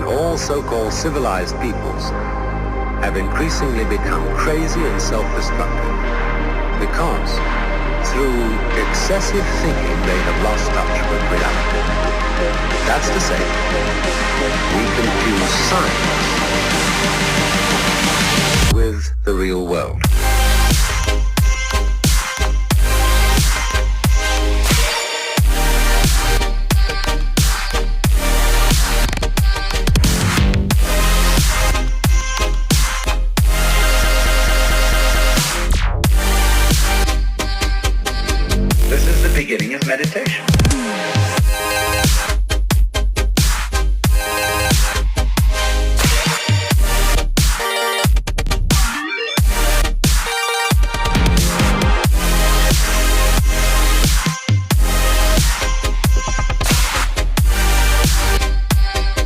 all so-called civilized peoples have increasingly become crazy and self-destructive because through excessive thinking they have lost touch with reality. That's to say, we confuse science